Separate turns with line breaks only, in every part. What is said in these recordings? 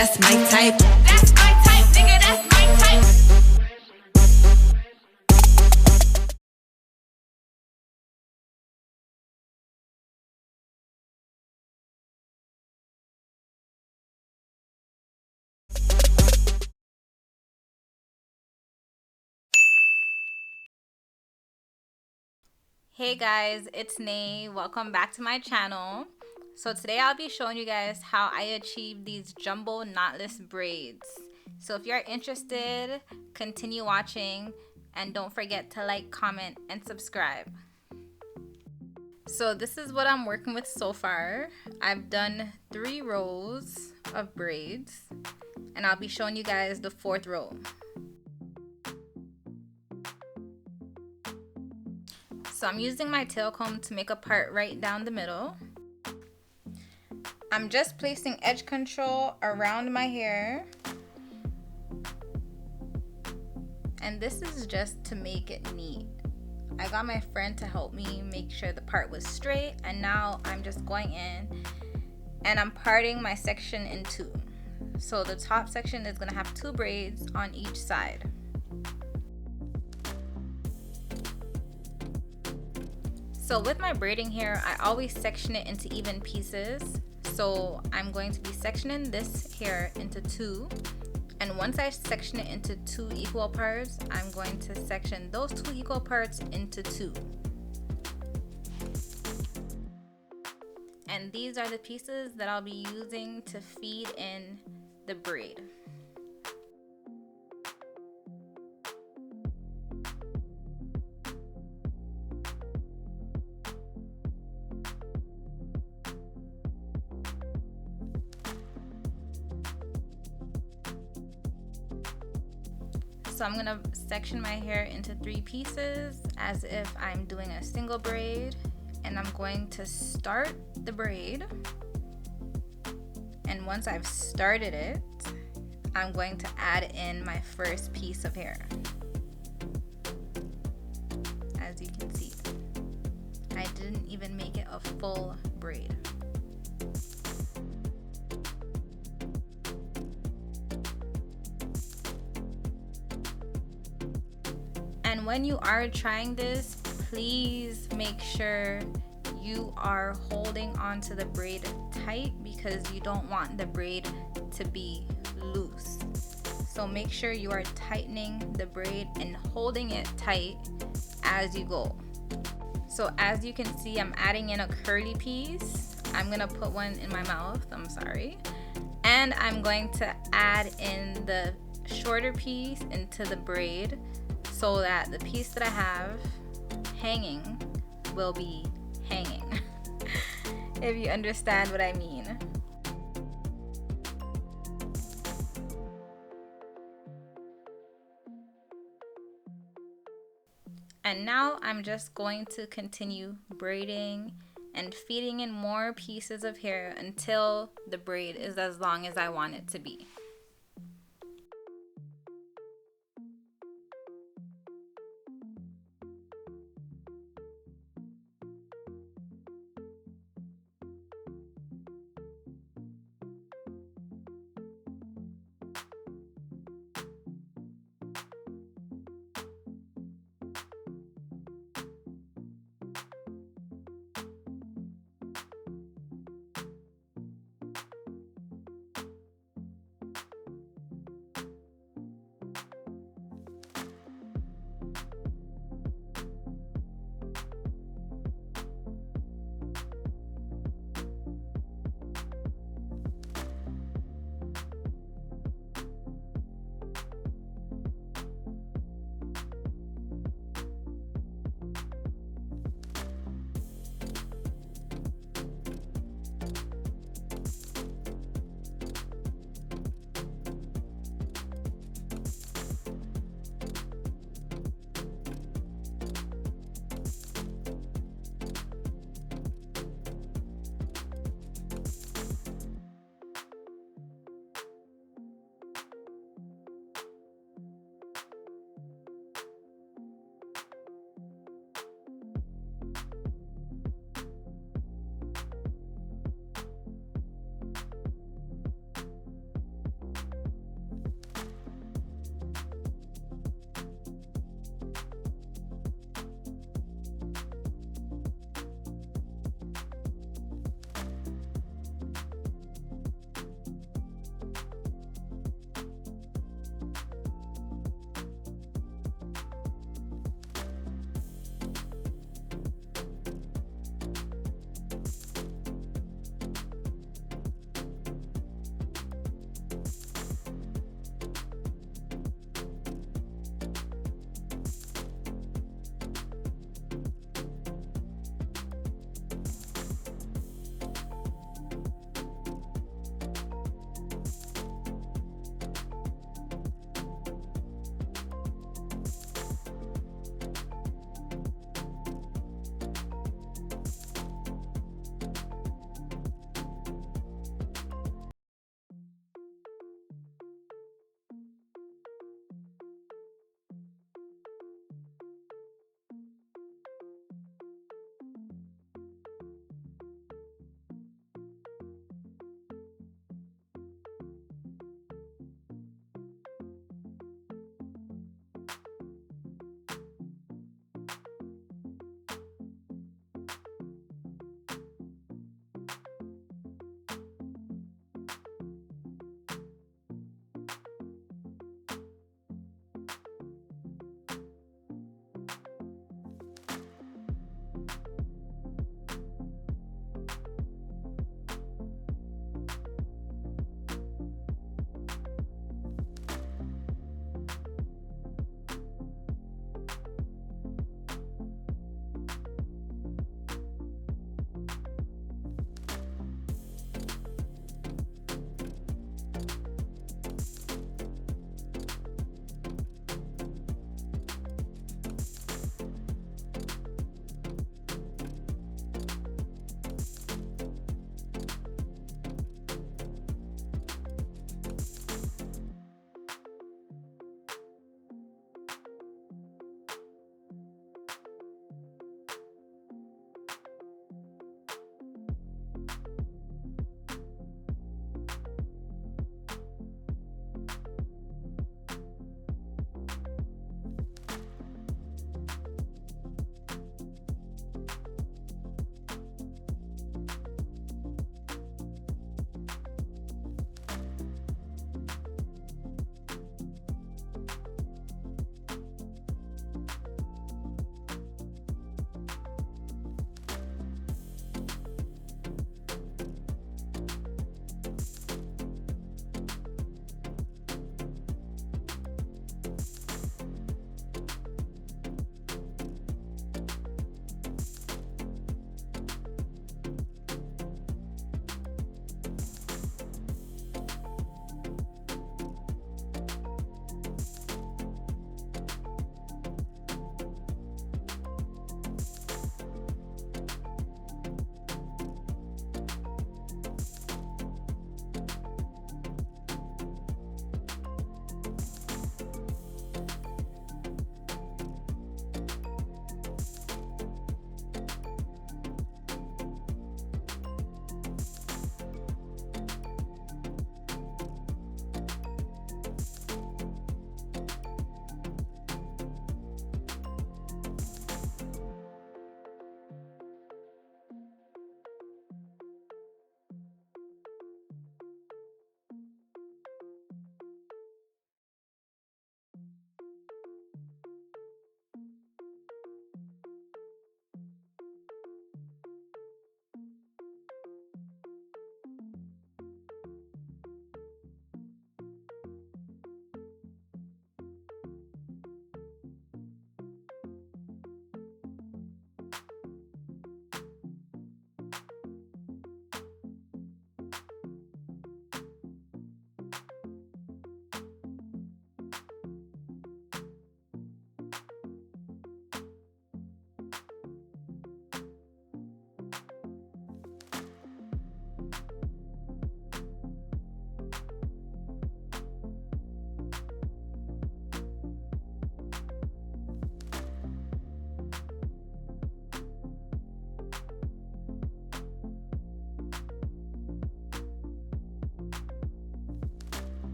that's my type. That's my type, nigga, that's my type.
Hey guys, it's Nae. Welcome back to my channel. So today I'll be showing you guys how I achieved these jumbo knotless braids. So if you're interested, continue watching and don't forget to like, comment, and subscribe. So this is what I'm working with so far. I've done 3 rows of braids and I'll be showing you guys the 4th row. So I'm using my tail comb to make a part right down the middle. I'm just placing edge control around my hair. And this is just to make it neat. I got my friend to help me make sure the part was straight, and now I'm just going in and I'm parting my section in 2. So the top section is gonna have 2 braids on each side. So with my braiding hair, I always section it into even pieces. So I'm going to be sectioning this hair into 2. And once I section it into 2 equal parts, I'm going to section those 2 equal parts into 2. And these are the pieces that I'll be using to feed in the braid. So I'm gonna section my hair into 3 pieces as if I'm doing a single braid, and I'm going to start the braid, and once I've started it, I'm going to add in my first piece of hair. As you can see, I didn't even make it a full braid. And when you are trying this, please make sure you are holding onto the braid tight because you don't want the braid to be loose. So make sure you are tightening the braid and holding it tight as you go. So as you can see, I'm adding in a curly piece. I'm gonna put one in my mouth, I'm sorry. And I'm going to add in the shorter piece into the braid, so that the piece that I have hanging will be hanging. If you understand what I mean. And now I'm just going to continue braiding and feeding in more pieces of hair until the braid is as long as I want it to be.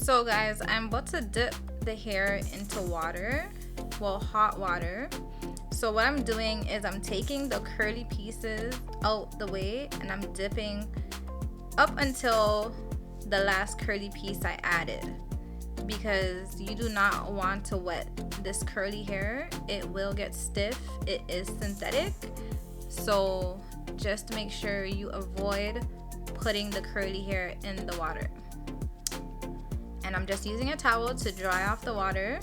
So guys, I'm about to dip the hair into water, well, hot water. So what I'm doing is I'm taking the curly pieces out the way and I'm dipping up until the last curly piece I added, because you do not want to wet this curly hair. It will get stiff. It is synthetic, so just make sure you avoid putting the curly hair in the water. And I'm just using a towel to dry off the water,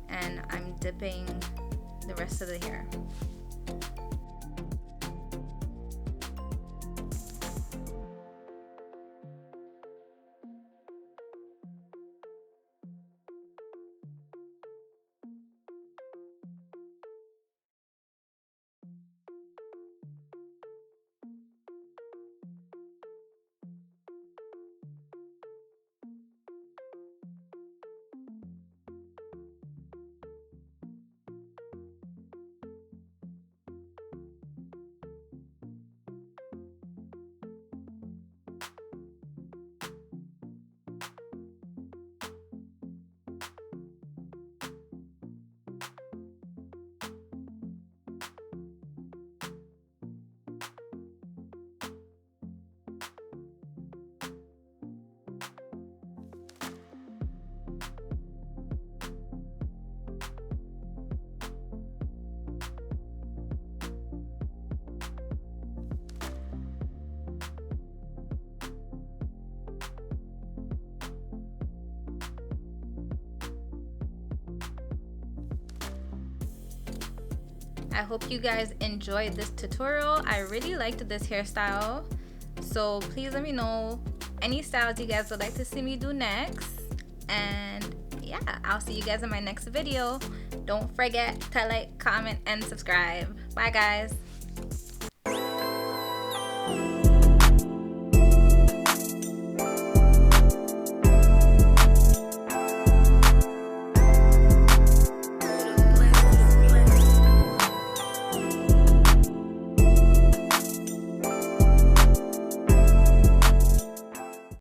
and I'm dipping the rest of the hair. I hope you guys enjoyed this tutorial. I really liked this hairstyle, so please let me know any styles you guys would like to see me do next. And yeah, I'll see you guys in my next video. Don't forget to like, comment, and subscribe. Bye guys.